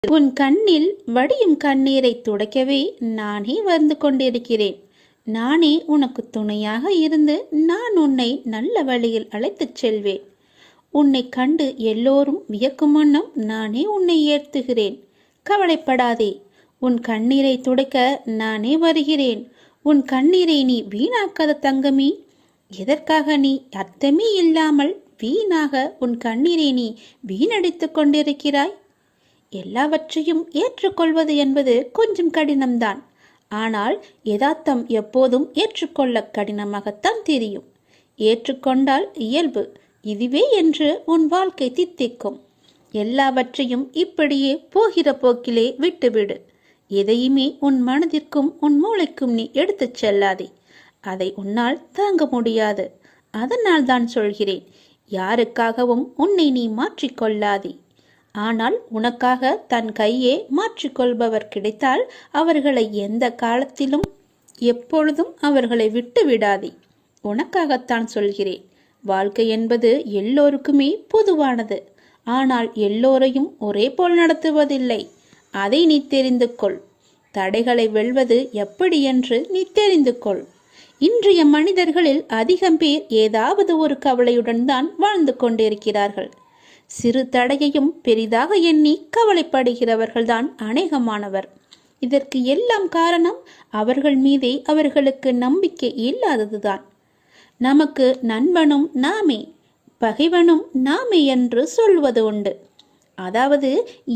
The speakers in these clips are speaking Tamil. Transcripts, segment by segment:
உன் கண்ணில் வடியும் கண்ணீரை துடைக்கவே நானே வந்து கொண்டிருக்கிறேன். நானே உனக்கு துணையாக இருந்து நான் உன்னை நல்ல வழியில் அழைத்துச் செல்வேன். உன்னை கண்டு எல்லோரும் வியக்கும் வண்ணம் நானே உன்னை ஏற்றுகிறேன். கவலைப்படாதே, உன் கண்ணீரை துடைக்க நானே வருகிறேன். உன் கண்ணீரை நீ வீணாக்காத தங்கமே. எதற்காக நீ அர்த்தமே இல்லாமல் வீணாக உன் கண்ணீரை நீ வீணடித்து கொண்டிருக்கிறாய்? எல்லாவற்றையும் ஏற்றுக்கொள்வது என்பது கொஞ்சம் கடினம்தான். ஆனால் யதார்த்தம் எப்போதும் ஏற்றுக்கொள்ள கடினமாகத்தான் தெரியும். ஏற்றுக்கொண்டால் இயல்பு இதுவே என்று உன் வாழ்க்கை தித்திக்கும். எல்லாவற்றையும் இப்படியே போகிற போக்கிலே விட்டுவிடு. எதையுமே உன் மனதிற்கும் உன் மூளைக்கும் நீ எடுத்துச் செல்லாதே. அதை உன்னால் தாங்க முடியாது. அதனால் தான் சொல்கிறேன், யாருக்காகவும் உன்னை நீ மாற்றிக்கொள்ளாதே. ஆனால் உனக்காக தன் கையே மாற்றிக்கொள்பவர் கிடைத்தால் அவர்களை எந்த காலத்திலும் எப்பொழுதும் அவர்களை விட்டு விடாதே. உனக்காகத்தான் சொல்கிறேன். வாழ்க்கை என்பது எல்லோருக்குமே பொதுவானது. ஆனால் எல்லோரையும் ஒரே போல் நடத்துவதில்லை. அதை நீ தெரிந்து கொள். தடைகளை வெல்வது எப்படி என்று நீ தெரிந்து கொள். இன்றைய மனிதர்களில் அதிகம் பேர் ஏதாவது ஒரு கவலையுடன் தான் வாழ்ந்து கொண்டிருக்கிறார்கள். சிறு தடையையும் பெரிதாக எண்ணி கவலைப்படுகிறவர்கள்தான் அநேகமானவர். இதற்கு எல்லாம் காரணம் அவர்கள் மீதே அவர்களுக்கு நம்பிக்கை இல்லாததுதான். நமக்கு நண்பனும் நாமே, பகைவனும் நாமே என்று சொல்வது உண்டு. அதாவது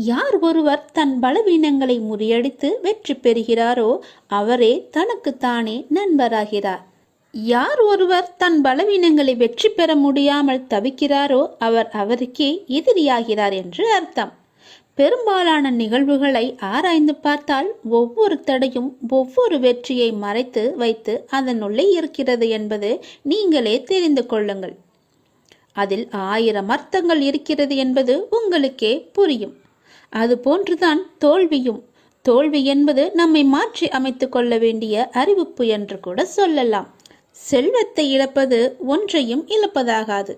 யார் ஒருவர் தன் பலவீனங்களை முறியடித்து வெற்றி பெறுகிறாரோ அவரே தனக்குத்தானே நண்பராகிறார். யார் ஒருவர் தன் பலவீனங்களை வெற்றி பெற முடியாமல் தவிக்கிறாரோ அவர் அவருக்கே எதிரியாகிறார் என்று அர்த்தம். பெரும்பாலான நிகழ்வுகளை ஆராய்ந்து பார்த்தால் ஒவ்வொரு தடையும் ஒவ்வொரு வெற்றியை மறைத்து வைத்து அதனுள்ளே இருக்கிறது என்பது நீங்களே தெரிந்து கொள்ளுங்கள். அதில் 1000 அர்த்தங்கள் இருக்கிறது என்பது உங்களுக்கே புரியும். அதுபோன்றுதான் தோல்வியும். தோல்வி என்பது நம்மை மாற்றி அமைத்து கொள்ள வேண்டிய அறிவிப்பு என்று கூட சொல்லலாம். செல்வத்தை இழப்பது ஒன்றையும் இழப்பதாகாது.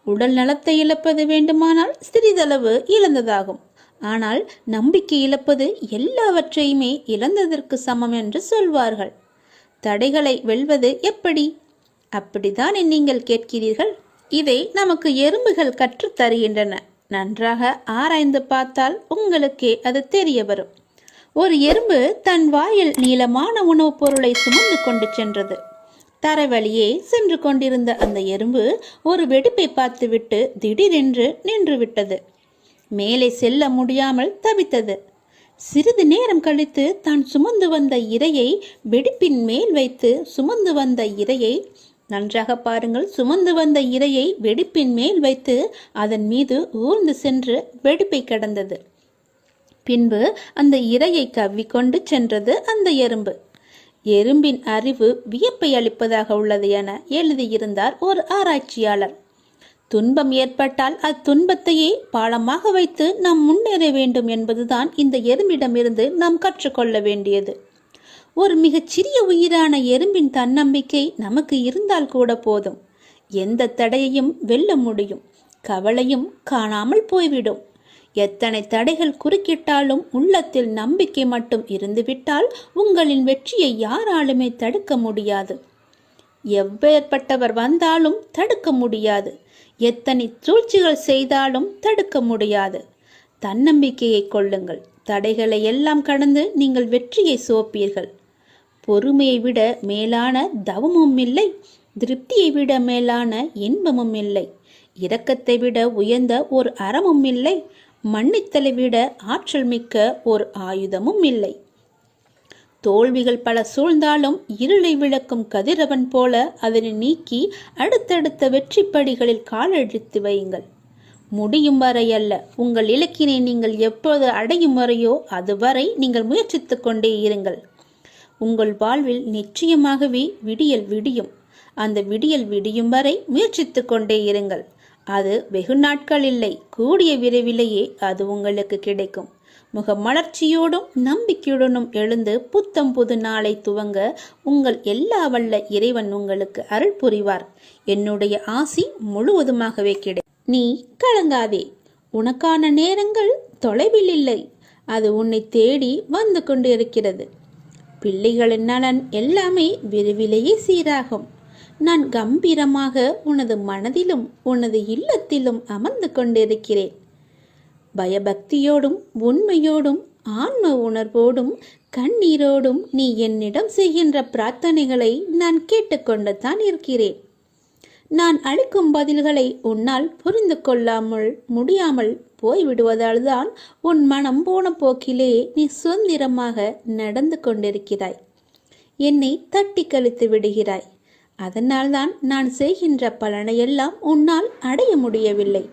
உடல் நலத்தை இழப்பது வேண்டுமானால் சிறிதளவு இழந்ததாகும். ஆனால் நம்பிக்கை இழப்பது எல்லாவற்றையுமே இழந்ததற்கு சமம் என்று சொல்வார்கள். தடைகளை வெல்வது எப்படி? அப்படிதான் நீங்கள் கேட்கிறீர்கள். இதை நமக்கு எறும்புகள் கற்றுத் தருகின்றன. நன்றாக ஆராய்ந்து பார்த்தால் உங்களுக்கே அது தெரிய வரும். ஒரு எறும்பு தன் வாயில் நீளமான உணவுப் பொருளை சுமந்து கொண்டு சென்றது. தரைவழியே சென்று கொண்டிருந்த அந்த எறும்பு ஒரு வெடிப்பை பார்த்துவிட்டு திடீரென்று நின்று விட்டது. மேலே செல்ல முடியாமல் தவித்தது. சிறிது நேரம் கழித்து தான் சுமந்து வந்த இரையை வெடிப்பின் மேல் வைத்து சுமந்து வந்த இரையை நன்றாக பாருங்கள், சுமந்து வந்த இரையை வெடிப்பின் மேல் வைத்து அதன் மீது ஊர்ந்து சென்று வெடிப்பை கடந்தது. பின்பு அந்த இரையை கவ்விக்கொண்டு சென்றது அந்த எறும்பு. எறும்பின் அறிவு வியப்பை அளிப்பதாக உள்ளது என எழுதியிருந்தார் ஒரு ஆராய்ச்சியாளர். துன்பம் ஏற்பட்டால் அத்துன்பத்தையே பாலமாக வைத்து நாம் முன்னேற வேண்டும் என்பதுதான் இந்த எறும்பிடமிருந்து நாம் கற்றுக்கொள்ள வேண்டியது. ஒரு மிகச்சிறிய உயிரான எறும்பின் தன்னம்பிக்கை நமக்கு இருந்தால் கூட போதும். எந்த தடையையும் வெல்ல முடியும். கவலையும் காணாமல் போய்விடும். எத்தனை தடைகள் குறுக்கிட்டாலும் உள்ளத்தில் நம்பிக்கை மட்டும் இருந்துவிட்டால் உங்களின் வெற்றியை யாராலுமே தடுக்க முடியாது. எவ்வேற்பட்டவர் வந்தாலும் தடுக்க முடியாது. எத்தனை சூழ்ச்சிகள் செய்தாலும் தடுக்க முடியாது. தன்னம்பிக்கையை கொள்ளுங்கள். தடைகளை எல்லாம் கடந்து நீங்கள் வெற்றியை சுவைப்பீர்கள். பொறுமையை விட மேலான தவமும் இல்லை. திருப்தியை விட மேலான இன்பமும் இல்லை. இரக்கத்தை விட உயர்ந்த ஒரு அறமும் இல்லை. மன்னித்தலை விட ஆற்றல் மிக்க ஒரு ஆயுதமும் இல்லை. தோல்விகள் பல சூழ்ந்தாலும் இருளை விளக்கும் கதிரவன் போல அதனை நீக்கி அடுத்தடுத்த வெற்றி படிகளில் காலெடுத்து வையுங்கள். முடியும் வரை அல்ல, உங்கள் இலக்கினை நீங்கள் எப்போது அடையும் வரையோ அதுவரை நீங்கள் முயற்சித்து கொண்டே இருங்கள். உங்கள் வாழ்வில் நிச்சயமாகவே விடியல் விடியும். அந்த விடியல் விடியும் வரை முயற்சித்து கொண்டே இருங்கள். அது வெகு நாட்கள் இல்லை, கூடிய விரைவிலேயே அது உங்களுக்கு கிடைக்கும். முகமலர்ச்சியோடும் நம்பிக்கையுடனும் எழுந்து புத்தம் புது நாளை துவங்க உங்கள் எல்லா வல்ல இறைவன் உங்களுக்கு அருள் புரிவார். என்னுடைய ஆசி முழுவதுமாகவே கிடைக்கும். நீ கலங்காதே. உனக்கான நேரங்கள் தொலைவில் இல்லை. அது உன்னை தேடி வந்து கொண்டிருக்கிறது. பிள்ளைகளின் நலன் எல்லாமே விரைவிலேயே சீராகும். நான் கம்பீரமாக உனது மனதிலும் உனது இல்லத்திலும் அமர்ந்து கொண்டிருக்கிறேன். பயபக்தியோடும் உண்மையோடும் ஆன்ம உணர்வோடும் கண்ணீரோடும் நீ என்னிடம் செய்கின்ற பிரார்த்தனைகளை நான் கேட்டுக்கொண்டு தான் இருக்கிறேன். நான் அளிக்கும் பதில்களை உன்னால் புரிந்து கொள்ளாமல் முடியாமல் போய்விடுவதால் தான் உன் மனம் போன போக்கிலே நீ சுதந்திரமாக நடந்து கொண்டிருக்கிறாய். என்னை தட்டி கழித்து விடுகிறாய். அதனால்தான் நான் செய்கின்ற பலனையெல்லாம் உன்னால் அடைய முடியவில்லை.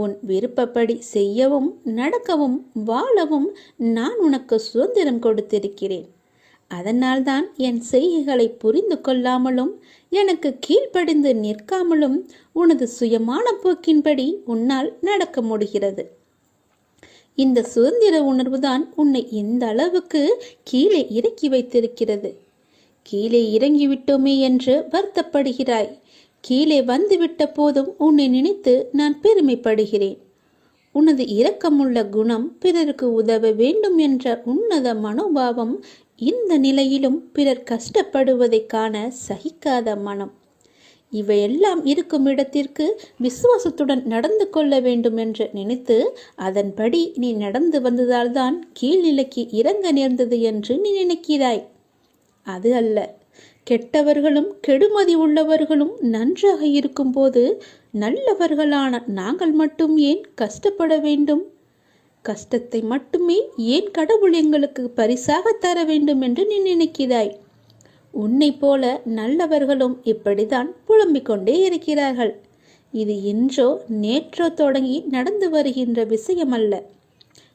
உன் விருப்பப்படி செய்யவும் நடக்கவும் வாழவும் நான் உனக்கு சுதந்திரம் கொடுத்திருக்கிறேன். அதனால்தான் என் செய்கைகளை புரிந்து கொள்ளாமலும் எனக்கு கீழ்ப்படிந்து நிற்காமலும் உனது சுயமான போக்கின்படி உன்னால் நடக்க முடிகிறது. இந்த சுதந்திர உணர்வுதான் உன்னை இந்த அளவுக்கு கீழே இறக்கி வைத்திருக்கிறது. கீழே இறங்கிவிட்டோமே என்று வருத்தப்படுகிறாய். கீழே வந்துவிட்ட போதும் உன்னை நினைத்து நான் பெருமைப்படுகிறேன். உனது இரக்கமுள்ள குணம், பிறருக்கு உதவ வேண்டும் என்ற உன்னத மனோபாவம், இந்த நிலையிலும் பிறர் கஷ்டப்படுவதை காண சகிக்காத மனம், இவையெல்லாம் இருக்கும் இடத்திற்கு விசுவாசத்துடன் நடந்து கொள்ள வேண்டும் என்று நினைத்து அதன்படி நீ நடந்து வந்ததால்தான் கீழ்நிலைக்கு இறங்க நேர்ந்தது என்று நீ நினைக்கிறாய். அது அல்ல. கெட்டவர்களும் கெடுமதி உள்ளவர்களும் நன்றாக இருக்கும்போது நல்லவர்களான நாங்கள் மட்டும் ஏன் கஷ்டப்பட வேண்டும்? கஷ்டத்தை மட்டுமே ஏன் கடவுள் எங்களுக்கு பரிசாக தர வேண்டும் என்று நீ நினைக்கிறாய். உன்னை போல நல்லவர்களும் இப்படிதான் புலம்பிக் கொண்டே இருக்கிறார்கள். இது இன்றோ நேற்றோ தொடங்கி நடந்து வருகின்ற விஷயமல்ல.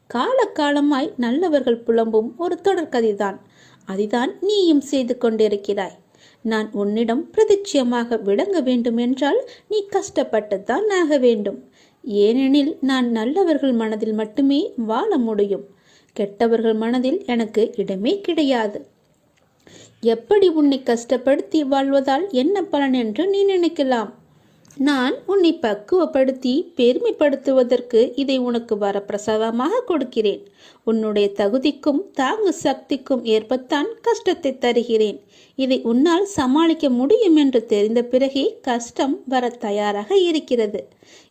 காலகாலமாய் நல்லவர்கள் புலம்பும் ஒரு தொடர்கதைதான். அதுதான் நீயும் செய்து கொண்டிருக்கிறாய். நான் உன்னிடம் பிரதிட்சியமாக விளங்க வேண்டும் என்றால் நீ கஷ்டப்பட்டுத்தான் ஆக வேண்டும். ஏனெனில் நான் நல்லவர்கள் மனதில் மட்டுமே வாழ முடியும். கெட்டவர்கள் மனதில் எனக்கு இடமே கிடையாது. எப்படி உன்னை கஷ்டப்படுத்தி வாழ்வதால் என்ன பலன் என்று நீ நினைக்கலாம். நான் உன்னை பக்குவப்படுத்தி பெருமைப்படுத்துவதற்கு இதை உனக்கு வரப்பிரசாதமாக கொடுக்கிறேன். உன்னுடைய தகுதிக்கும் தாங்கு சக்திக்கும் ஏற்பத்தான் கஷ்டத்தை தருகிறேன். இதை உன்னால் சமாளிக்க முடியும் என்று தெரிந்த பிறகே கஷ்டம் வர தயாராக இருக்கிறது.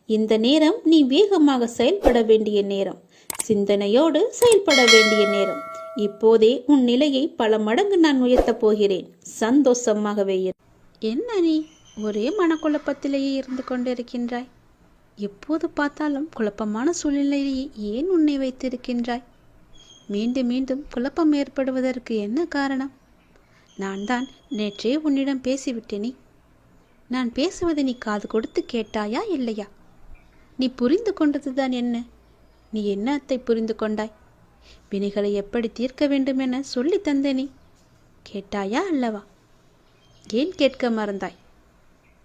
இந்த நேரம் நீ வேகமாக செயல்பட வேண்டிய நேரம், சிந்தனையோடு செயல்பட வேண்டிய நேரம். இப்போதே உன் நிலையை பல மடங்கு நான் உயர்த்தப் போகிறேன். சந்தோஷமாகவே இரு. என்ன நீ ஒரே மனக்குழப்பத்திலேயே இருந்து கொண்டிருக்கின்றாய்? எப்போது பார்த்தாலும் குழப்பமான சூழ்நிலையிலேயே ஏன் உன்னை வைத்திருக்கின்றாய்? மீண்டும் மீண்டும் குழப்பம் ஏற்படுவதற்கு என்ன காரணம்? நான் தான் நேற்றே உன்னிடம் பேசிவிட்டேனே. நான் பேசுவதை நீ காது கொடுத்து கேட்டாயா இல்லையா? நீ புரிந்து கொண்டதுதான் என்ன? நீ என்னத்தை புரிந்து கொண்டாய்? வினைகளை எப்படி தீர்க்க வேண்டும் என சொல்லி தந்தேனே. கேட்டாயா அல்லவா? ஏன் கேட்க மறந்தாய்?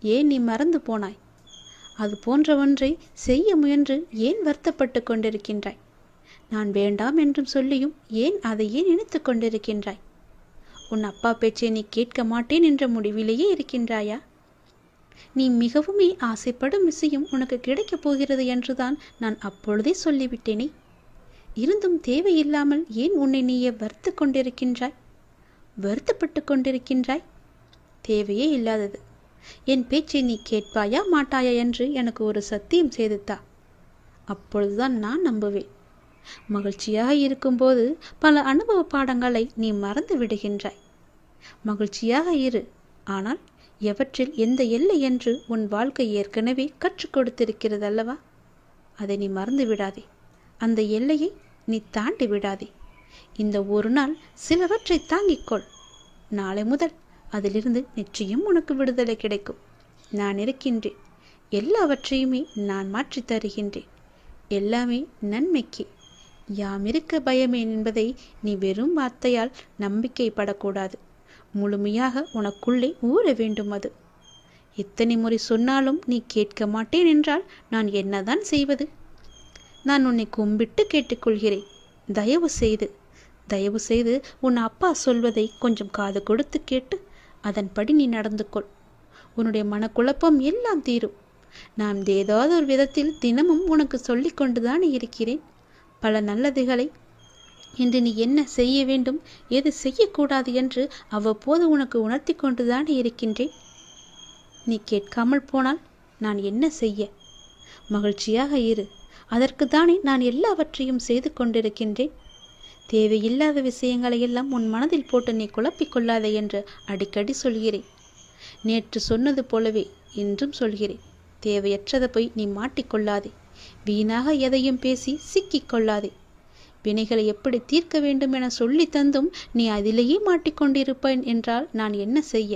ஏன் நீ மறந்து போனாய்? அது போன்ற ஒன்றை செய்ய முயன்று ஏன் வருத்தப்பட்டு கொண்டிருக்கின்றாய்? நான் வேண்டாம் என்றும் சொல்லியும் ஏன் அதையே நினைத்து கொண்டிருக்கின்றாய்? உன் அப்பா பேச்சை நீ கேட்க மாட்டேன் என்ற முடிவிலேயே இருக்கின்றாயா? நீ மிகவுமே ஆசைப்படும் விஷயம் உனக்கு கிடைக்கப் போகிறது என்றுதான் நான் அப்பொழுதே சொல்லிவிட்டேனே. இருந்தும் தேவையில்லாமல் ஏன் உன்னை நீயே வருத்து கொண்டிருக்கின்றாய்? வருத்தப்பட்டு கொண்டிருக்கின்றாய்? தேவையே இல்லாதது. என் பேச்சை நீ கேட்பாயா மாட்டாயா என்று எனக்கு ஒரு சத்தியம் செய்துத்தா. அப்பொழுதுதான் நான் நம்புவேன். மகிழ்ச்சியாக இருக்கும்போது பல அனுபவ பாடங்களை நீ மறந்து விடுகின்றாய். மகிழ்ச்சியாக இரு, ஆனால் எவற்றில் எந்த எல்லை என்று உன் வாழ்க்கை ஏற்கனவே கற்றுக் கொடுத்திருக்கிறது அல்லவா? அதை நீ மறந்து விடாதே. அந்த எல்லையை நீ தாண்டி விடாதே. இந்த ஒரு நாள் சிலவற்றை தாங்கிக்கொள். நாளை முதல் அதிலிருந்து நிச்சயம் உனக்கு விடுதலை கிடைக்கும். நான் இருக்கின்றேன். எல்லாவற்றையுமே நான் மாற்றி தருகின்றேன். எல்லாமே நன்மைக்கு. யாம் இருக்க பயமேன் என்பதை நீ வெறும் வார்த்தையால் நம்பிக்கைப்படக்கூடாது. முழுமையாக உனக்குள்ளே ஊற வேண்டும். அது எத்தனை முறை சொன்னாலும் நீ கேட்க மாட்டேன் என்றால் நான் என்னதான் செய்வது? நான் உன்னை கும்பிட்டு கேட்டுக்கொள்கிறேன். தயவு செய்து உன் அப்பா சொல்வதை கொஞ்சம் காது கொடுத்து கேட்டு அதன்படி நீ நடந்து கொள். உன்னுடைய மனக்குழப்பம் எல்லாம் தீரும். நான் ஏதாவது ஒரு விதத்தில் தினமும் உனக்கு சொல்லி கொண்டுதான் இருக்கிறேன். பல நல்லதுகளை இன்று நீ என்ன செய்ய வேண்டும், எது செய்யக்கூடாது என்று அவ்வப்போது உனக்கு உணர்த்தி கொண்டுதானே இருக்கின்றேன். நீ கேட்காமல் போனால் நான் என்ன செய்ய? மகிழ்ச்சியாக இரு, அதற்கு தானே நான் எல்லாவற்றையும் செய்து கொண்டிருக்கின்றேன். தேவையில்லாத விஷயங்களை எல்லாம் உன் மனதில் போட்டு நீ குழப்பிக் கொள்ளாதே என்று அடிக்கடி சொல்கிறேன். நேற்று சொன்னது போலவே இன்றும் சொல்கிறேன். தேவையற்றதை போய் நீ மாட்டிக்கொள்ளாதே. வீணாக எதையும் பேசி சிக்கிக் கொள்ளாதே. வினைகளை எப்படி தீர்க்க வேண்டும் என சொல்லி தந்தும் நீ அதிலேயே மாட்டிக்கொண்டிருப்பேன் என்றால் நான் என்ன செய்ய?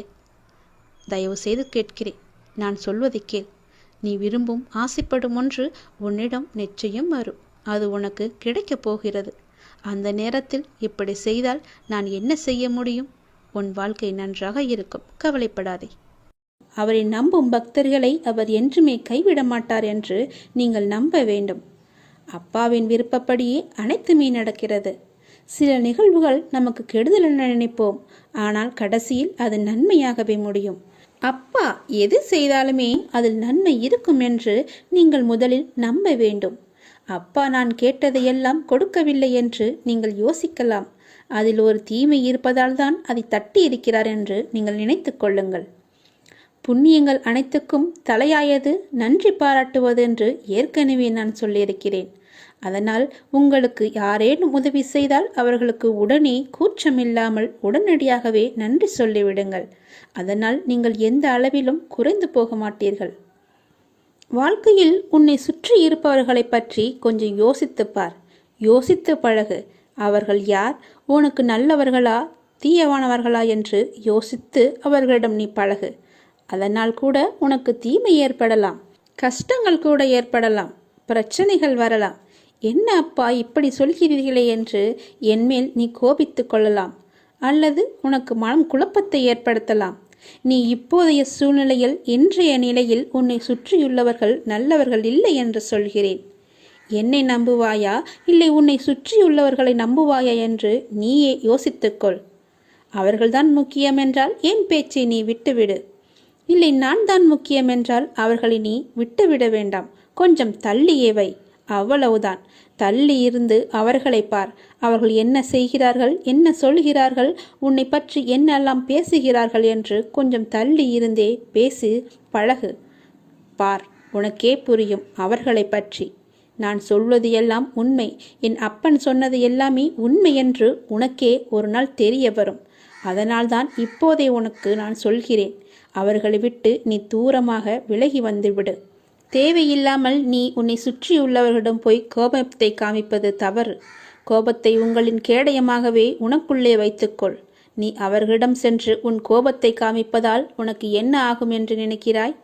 தயவு செய்து கேட்கிறேன், நான் சொல்வதை கேள். நீ விரும்பும் ஆசைப்படும் ஒன்று உன்னிடம் நிச்சயம் வரும். அது உனக்கு கிடைக்கப் போகிறது. அந்த நேரத்தில் இப்படி செய்தால் நான் என்ன செய்ய முடியும்? உன் வாழ்க்கை நன்றாக இருக்கும், கவலைப்படாதே. அவரை நம்பும் பக்தர்களை அவர் என்றுமே கைவிட மாட்டார் என்று நீங்கள் நம்ப வேண்டும். அப்பாவின் விருப்பப்படியே அனைத்துமே நடக்கிறது. சில நிகழ்வுகள் நமக்கு கெடுதல் என நினைப்போம், ஆனால் கடைசியில் அது நன்மையாகவே முடியும். அப்பா எது செய்தாலுமே அதில் நன்மை இருக்கும் என்று நீங்கள் முதலில் நம்ப வேண்டும். அப்பா நான் கேட்டதையெல்லாம் கொடுக்கவில்லை என்று நீங்கள் யோசிக்கலாம். அதில் ஒரு தீமை இருப்பதால் தான் அதை தட்டி இருக்கிறார் என்று நீங்கள் நினைத்து கொள்ளுங்கள். புண்ணியங்கள் அனைத்துக்கும் தலையாயது நன்றி பாராட்டுவது என்று ஏற்கனவே நான் சொல்லியிருக்கிறேன். அதனால் உங்களுக்கு யாரேனும் உதவி செய்தால் அவர்களுக்கு உடனே கூச்சமில்லாமல் உடனடியாகவே நன்றி சொல்லிவிடுங்கள். அதனால் நீங்கள் எந்த அளவிலும் குறைந்து போக மாட்டீர்கள். வாழ்க்கையில் உன்னை சுற்றி இருப்பவர்களை பற்றி கொஞ்சம் யோசித்துப்பார். யோசித்து பழகு. அவர்கள் யார், உனக்கு நல்லவர்களா தீயவானவர்களா என்று யோசித்து அவர்களிடம் நீ பழகு. அதனால் கூட உனக்கு தீமை ஏற்படலாம், கஷ்டங்கள் கூட ஏற்படலாம், பிரச்சனைகள் வரலாம். என்ன அப்பா இப்படி சொல்கிறீர்களே என்று என்மேல் நீ கோபித்து கொள்ளலாம், அல்லது உனக்கு மனம் குழப்பத்தை ஏற்படுத்தலாம். நீ இப்போதைய சூழ்நிலையில், இன்றைய நிலையில் உன்னை சுற்றியுள்ளவர்கள் நல்லவர்கள் இல்லை என்று சொல்கிறேன். என்னை நம்புவாயா இல்லை உன்னை சுற்றியுள்ளவர்களை நம்புவாயா என்று நீயே யோசித்துக்கொள். அவர்கள்தான் முக்கியம் என்றால் என் பேச்சை நீ விட்டுவிடு. இல்லை நான் தான் முக்கியம் என்றால் அவர்களை நீ விட்டுவிட வேண்டாம், கொஞ்சம் தள்ளியே வை. அவ்வளவுதான். தள்ளி இருந்து அவர்களை பார். அவர்கள் என்ன செய்கிறார்கள், என்ன சொல்கிறார்கள், உன்னை பற்றி என்னெல்லாம் பேசுகிறார்கள் என்று கொஞ்சம் தள்ளி இருந்தே பேசி பழகு. பார், உனக்கே புரியும் அவர்களை பற்றி. நான் சொல்வது எல்லாம் உண்மை. என் அப்பன் சொன்னது எல்லாமே உண்மை என்று உனக்கே ஒரு நாள் தெரிய வரும். அதனால்தான் இப்போதே உனக்கு நான் சொல்கிறேன். அவர்களை விட்டு நீ தூரமாக விலகி வந்துவிடு. தேவையில்லாமல் நீ உன்னை சுற்றியுள்ளவர்களிடம் போய் கோபத்தை காமிப்பது தவறு. கோபத்தை உங்களின் கேடயமாகவே உனக்குள்ளே வைத்துக்கொள். நீ அவர்களிடம் சென்று உன் கோபத்தை காமிப்பதால் உனக்கு என்ன ஆகும் என்று நினைக்கிறாய்?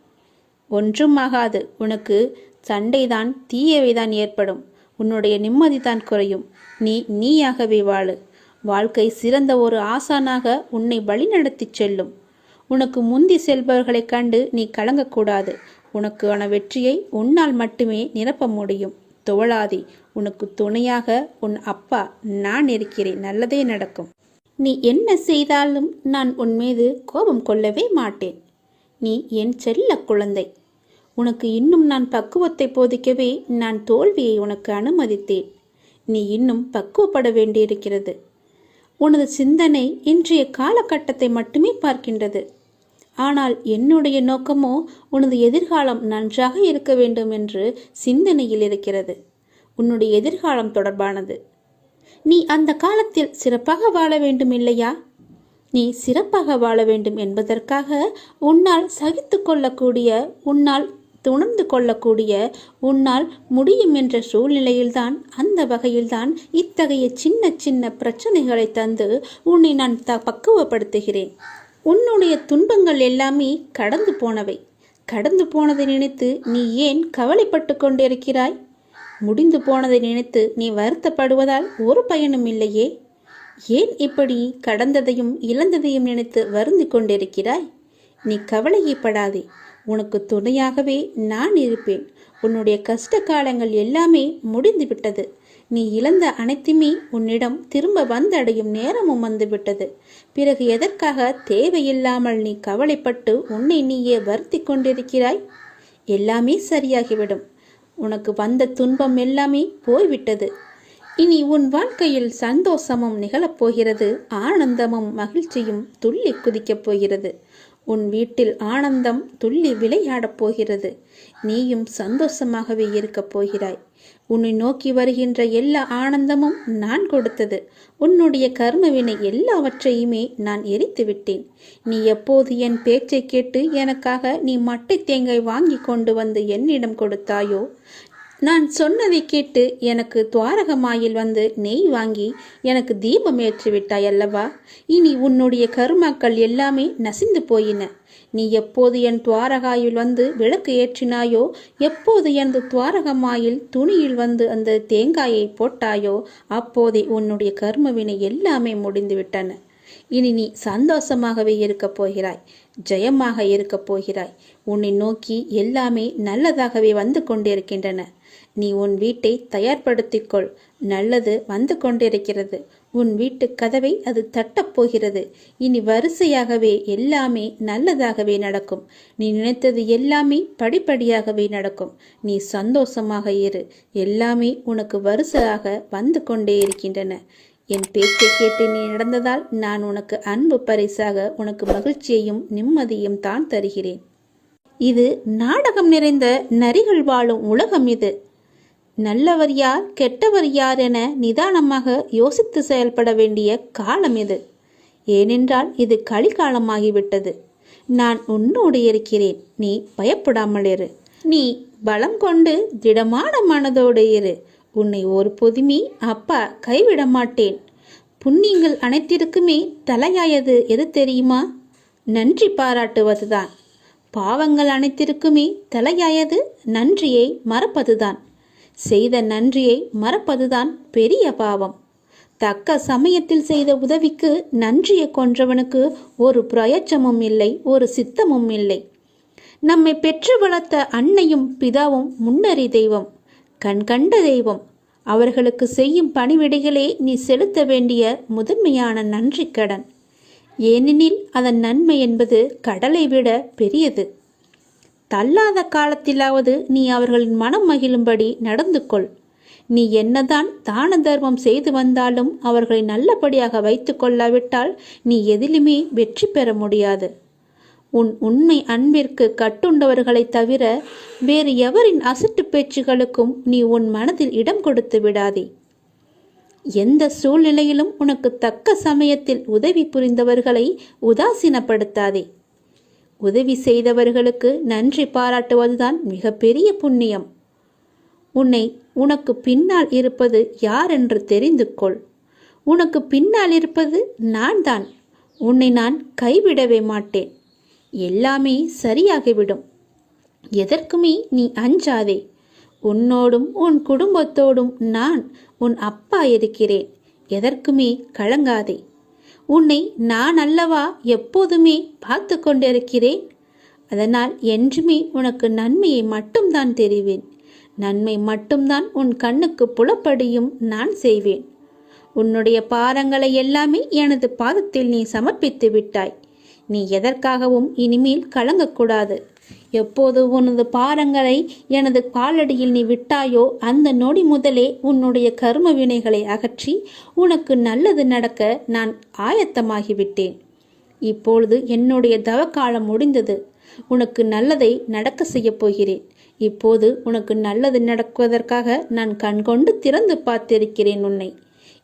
ஒன்றும் ஆகாது. உனக்கு சண்டைதான், தீயவைதான் ஏற்படும். உன்னுடைய நிம்மதிதான் குறையும். நீயாகவே வாழு. வாழ்க்கை சிறந்த ஒரு ஆசானாக உன்னை வழிநடத்தி செல்லும். உனக்கு முந்தி செல்பவர்களைக் கண்டு நீ கலங்கக்கூடாது. உனக்கான வெற்றியை உன்னால் மட்டுமே நிரப்ப முடியும். தோழாதே. உனக்கு துணையாக உன் அப்பா நான் இருக்கிறேன். நல்லதே நடக்கும். நீ என்ன செய்தாலும் நான் உன் மீது கோபம் கொள்ளவே மாட்டேன். நீ என் செல்ல குழந்தை. உனக்கு இன்னும் நான் பக்குவத்தை போதிக்கவே நான் தோல்வியை உனக்கு அனுமதித்தேன். நீ இன்னும் பக்குவப்பட வேண்டியிருக்கிறது. உனது சிந்தனை இன்றைய காலகட்டத்தை மட்டுமே பார்க்கின்றது. ஆனால் என்னுடைய நோக்கமோ உனது எதிர்காலம் நன்றாக இருக்க வேண்டும் என்று சிந்தனையில் இருக்கிறது. உன்னுடைய எதிர்காலம் தொடர்பானது. நீ அந்த காலத்தில் சிறப்பாக வாழ வேண்டும் இல்லையா? நீ சிறப்பாக வாழ வேண்டும் என்பதற்காக உன்னால் சகித்து கொள்ளக்கூடிய, உன்னால் உணர்ந்து கொள்ளக்கூடிய, உன்னால் முடியும் என்ற சூழ்நிலையில்தான், அந்த வகையில்தான் இத்தகைய சின்ன சின்ன பிரச்சனைகளை தந்து உன்னை நான் பக்குவப்படுத்துகிறேன். உன்னுடைய துன்பங்கள் எல்லாமே கடந்து போனவை. கடந்து போனதை நினைத்து நீ ஏன் கவலைப்பட்டு கொண்டிருக்கிறாய்? முடிந்து போனதை நினைத்து நீ வருத்தப்படுவதால் ஒரு பயனும் இல்லையே. ஏன் இப்படி கடந்ததையும் இழந்ததையும் நினைத்து வருந்தி கொண்டிருக்கிறாய்? நீ கவலையப்படாதே. உனக்கு துணையாகவே நான் இருப்பேன். உன்னுடைய கஷ்ட காலங்கள் எல்லாமே முடிந்து விட்டது. நீ இழந்த அனைத்துமே உன்னிடம் திரும்ப வந்தடையும் நேரமும் வந்துவிட்டது. பிறகு எதற்காக தேவையில்லாமல் நீ கவலைப்பட்டு உன்னை நீயே வருத்தி கொண்டிருக்கிறாய்? எல்லாமே சரியாகிவிடும். உனக்கு வந்த துன்பம் எல்லாமே போய்விட்டது. இனி உன் வாழ்க்கையில் சந்தோஷமும் நிகழப்போகிறது, ஆனந்தமும் மகிழ்ச்சியும் துள்ளி குதிக்கப் போகிறது. உன் வீட்டில் ஆனந்தம் துள்ளி விளையாடப் போகிறது. நீயும் சந்தோஷமாகவே இருக்கப் போகிறாய். உன்னை நோக்கி வருகின்ற எல்லா ஆனந்தமும் நான் கொடுத்தது. உன்னுடைய கர்மவினை எல்லாவற்றையுமே நான் எரித்து விட்டேன். நீ எப்போது என் பேச்சை கேட்டு எனக்காக நீ மட்டை தேங்காய் வாங்கி கொண்டு வந்து என்னிடம் கொடுத்தாயோ, நான் சொன்னதை கேட்டு எனக்கு துவாரகமாயில் வந்து நெய் வாங்கி எனக்கு தீபம் ஏற்றி விட்டாய் அல்லவா? இனி உன்னுடைய கருமாக்கள் எல்லாமே நசிந்து போயின. நீ எப்போது என் துவாரகாயில் வந்து விளக்கு ஏற்றினாயோ, எப்போது எனது துவாரகமாயில் துணியில் வந்து அந்த தேங்காயை போட்டாயோ, அப்போதே உன்னுடைய கர்மவினை எல்லாமே முடிந்து விட்டன. இனி நீ சந்தோஷமாகவே இருக்கப் போகிறாய், ஜெயமாக இருக்கப் போகிறாய். உன்னை நோக்கி எல்லாமே நல்லதாகவே வந்து கொண்டிருக்கின்றன. நீ உன் வீட்டை தயார்படுத்திக்கொள். நல்லது வந்து கொண்டிருக்கிறது. உன் வீட்டு கதவை அது தட்டப்போகிறது. இனி வரிசையாகவே எல்லாமே நல்லதாகவே நடக்கும். நீ நினைத்தது எல்லாமே படிப்படியாகவே நடக்கும். நீ சந்தோஷமாக இரு. எல்லாமே உனக்கு வரிசையாக வந்து கொண்டே இருக்கின்றன. என் பேச்சை கேட்டு நீ நடந்ததால் நான் உனக்கு அன்பு பரிசாக உனக்கு மகிழ்ச்சியையும் நிம்மதியும் தான் தருகிறேன். இது நாடகம் நிறைந்த நரிகள் வாழும் உலகம். இது நல்லவர் யார் கெட்டவர் யார் என நிதானமாக யோசித்து செயல்பட வேண்டிய காலம் இது. ஏனென்றால் இது கலிகாலமாகிவிட்டது. நான் உன்னோடு இருக்கிறேன். நீ பயப்படாமல் இரு. நீ பலம் கொண்டு திடமான மனதோடு இரு. உன்னை ஒரு பொதுமி அப்பா கைவிட மாட்டேன். புண்ணியங்கள் அனைத்திற்குமே தலையாயது எது தெரியுமா? நன்றி பாராட்டுவதுதான். பாவங்கள் அனைத்திற்குமே தலையாயது நன்றியை மறப்பதுதான். செய்த நன்றியை மறப்பதுதான் பெரிய பாவம். தக்க சமயத்தில் செய்த உதவிக்கு நன்றியை கொன்றவனுக்கு ஒரு பிரயோஜனமும் இல்லை, ஒரு சித்தமும் இல்லை. நம்மை பெற்று வளர்த்த அன்னையும் பிதாவும் முன்னறி தெய்வம், கண்கண்ட தெய்வம். அவர்களுக்கு செய்யும் பணிவிடைகளே நீ செலுத்த வேண்டிய முதன்மையான நன்றி கடன். ஏனெனில் அதன் நன்மை என்பது கடலை விட பெரியது. தள்ளாத காலத்திலாவது நீ அவர்களின் மனம் மகிழும்படி நடந்து கொள். நீ என்னதான் தான தர்மம் செய்து வந்தாலும் அவர்களை நல்லபடியாக வைத்து கொள்ளாவிட்டால் நீ எதிலுமே வெற்றி பெற முடியாது. உன் உண்மை அன்பிற்கு கட்டுண்டவர்களை தவிர வேறு எவரின் அசட்டு பேச்சுகளுக்கும் நீ உன் மனதில் இடம் கொடுத்து விடாதே. எந்த சூழ்நிலையிலும் உனக்கு தக்க சமயத்தில் உதவி புரிந்தவர்களை உதாசீனப்படுத்தாதே. உதவி செய்தவர்களுக்கு நன்றி பாராட்டுவதுதான் மிகப்பெரிய புண்ணியம். உனக்கு பின்னால் இருப்பது யார் என்று தெரிந்து கொள். உனக்கு பின்னால் இருப்பது நான் தான். உன்னை நான் கைவிடவே மாட்டேன். எல்லாமே சரியாகிவிடும். எதற்குமே நீ அஞ்சாதே. உன்னோடும் உன் குடும்பத்தோடும் நான் உன் அப்பா இருக்கிறேன். எதற்குமே கலங்காதே. உன்னை நான் அல்லவா எப்போதுமே பார்த்து கொண்டிருக்கிறேன். அதனால் என்றுமே உனக்கு நன்மையை மட்டும்தான் தெரிவேன். நன்மை மட்டும்தான் உன் கண்ணுக்கு புலப்படியும் நான் செய்வேன். உன்னுடைய பாரங்களை எல்லாமே எனது பாதத்தில் நீ சமர்ப்பித்து விட்டாய். நீ எதற்காகவும் இனிமேல் கலங்கக்கூடாது. எப்போது உனது பாரங்களை எனது காலடியில் நீ விட்டாயோ அந்த நொடி முதலே உன்னுடைய கர்ம வினைகளை அகற்றி உனக்கு நல்லது நடக்க நான் ஆயத்தமாகிவிட்டேன். இப்பொழுது என்னுடைய தவக்காலம் முடிந்தது. உனக்கு நல்லதை நடக்க செய்ய போகிறேன். இப்போது உனக்கு நல்லது நடக்குவதற்காக நான் கண்கொண்டு திறந்து பார்த்திருக்கிறேன் உன்னை.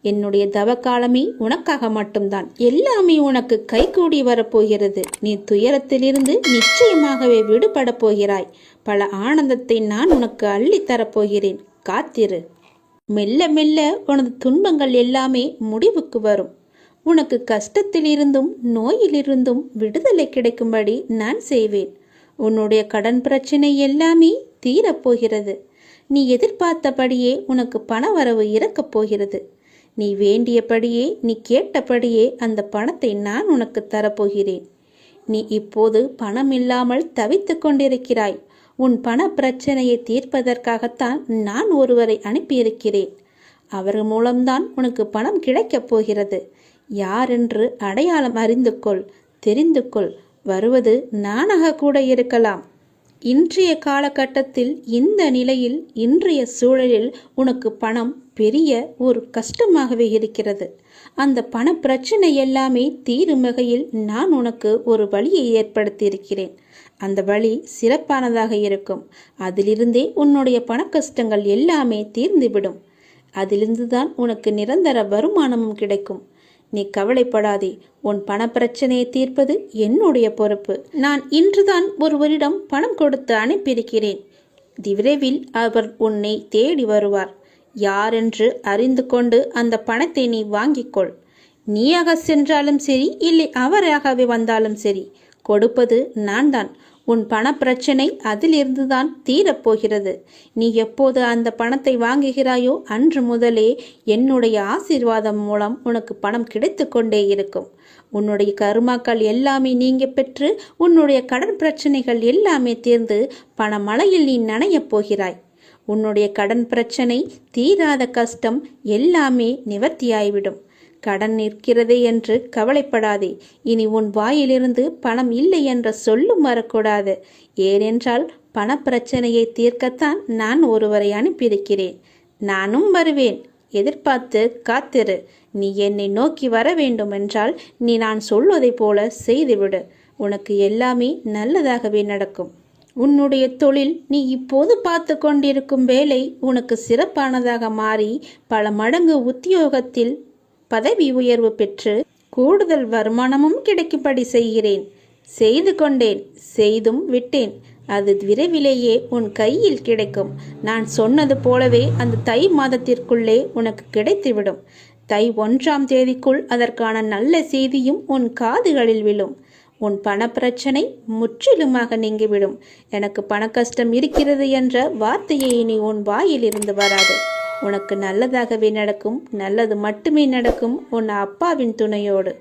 என்னுடைய தவக்காலமே உனக்காக மட்டும்தான். எல்லாமே உனக்கு கைகூடி வரப்போகிறது. நீ துயரத்திலிருந்து நிச்சயமாகவே விடுபட போகிறாய். பல ஆனந்தத்தை நான் உனக்கு அள்ளித்தரப்போகிறேன். காத்திரு. மெல்ல மெல்ல உனது துன்பங்கள் எல்லாமே முடிவுக்கு வரும். உனக்கு கஷ்டத்திலிருந்தும் நோயிலிருந்தும் விடுதலை கிடைக்கும்படி நான் செய்வேன். உன்னுடைய கடன் பிரச்சனை எல்லாமே தீரப்போகிறது. நீ எதிர்பார்த்தபடியே உனக்கு பண வரவு இறக்கப் போகிறது. நீ வேண்டியபடியே நீ கேட்டபடியே அந்த பணத்தை நான் உனக்கு தரப்போகிறேன். நீ இப்போது பணம் இல்லாமல் தவித்து கொண்டிருக்கிறாய். உன் பண பிரச்சனையை தீர்ப்பதற்காகத்தான் நான் ஒருவரை அனுப்பியிருக்கிறேன். அவர் மூலம்தான் உனக்கு பணம் கிடைக்கப் போகிறது. யாரென்று அடையாளம் அறிந்து கொள், தெரிந்து கொள். வருவது நானாக கூட இருக்கலாம். இன்றைய காலகட்டத்தில் இந்த நிலையில் இன்றைய சூழலில் உனக்கு பணம் பெரிய ஒரு கஷ்டமாகவே இருக்கிறது. அந்த பண பிரச்சனை எல்லாமே தீரும் வகையில் நான் உனக்கு ஒரு வழியை ஏற்படுத்தியிருக்கிறேன். அந்த வழி சிறப்பானதாக இருக்கும். அதிலிருந்தே உன்னுடைய பண கஷ்டங்கள் எல்லாமே தீர்ந்துவிடும். அதிலிருந்து தான் உனக்கு நிரந்தர வருமானமும் கிடைக்கும். நீ கவலைப்படாதே. உன் பண பிரச்சனையை தீர்ப்பது என்னுடைய பொறுப்பு. நான் இன்றுதான் ஒருவரிடம் பணம் கொடுத்து அனுப்பியிருக்கிறேன். விரைவில் அவர் உன்னை தேடி வருவார். யாரென்று அறிந்து கொண்டு அந்த பணத்தை நீ வாங்கிக்கொள். நீயாக சென்றாலும் சரி, இல்லை அவராகவே வந்தாலும் சரி, கொடுப்பது நான் தான். உன் பண பிரச்சனை அதிலிருந்துதான் தீரப்போகிறது. நீ எப்போது அந்த பணத்தை வாங்குகிறாயோ அன்று முதலே என்னுடைய ஆசீர்வாதம் மூலம் உனக்கு பணம் கிடைத்து கொண்டே இருக்கும். உன்னுடைய கருமாக்கள் எல்லாமே நீங்க பெற்று உன்னுடைய கடன் பிரச்சனைகள் எல்லாமே தீர்ந்து பண மழையில் நீ நனையப் போகிறாய். உன்னுடைய கடன் பிரச்சனை, தீராத கஷ்டம் எல்லாமே நிவர்த்தியாய்விடும். கடன் நிற்கிறதே என்று கவலைப்படாதே. இனி உன் வாயிலிருந்து பணம் இல்லை என்ற சொல்லும் வரக்கூடாது. ஏனென்றால் பண பிரச்சனையை தீர்க்கத்தான் நான் ஒருவரை அனுப்பியிருக்கிறேன். நானும் வருவேன். எதிர்பார்த்து காத்திரு. நீ என்னை நோக்கி வர வேண்டும் என்றால் நீ நான் சொல்வதை போல செய்துவிடு. உனக்கு எல்லாமே நல்லதாகவே நடக்கும். உன்னுடைய தொழில், நீ இப்போது பார்த்து கொண்டிருக்கும் வேலை உனக்கு சிறப்பானதாக மாறி பல மடங்கு உத்தியோகத்தில் பதவி உயர்வு பெற்று கூடுதல் வருமானமும் கிடைக்கும்படி செய்கிறேன். செய்து கொண்டேன், செய்தும் விட்டேன். அது விரைவிலேயே உன் கையில் கிடைக்கும். நான் சொன்னது போலவே அந்த தை மாதத்திற்குள்ளே உனக்கு கிடைத்துவிடும். தை 1ஆம் தேதிக்குள் அதற்கான நல்ல செய்தியும் உன் காதுகளில் விழும். உன் பண பிரச்சனை முற்றிலுமாக நீங்கிவிடும். எனக்கு பண கஷ்டம் இருக்கிறது என்ற வார்த்தையை இனி உன் வாயில் இருந்து வராது. உனக்கு நல்லதாகவே நடக்கும். நல்லது மட்டுமே நடக்கும் உன் அப்பாவின் துணையோடு.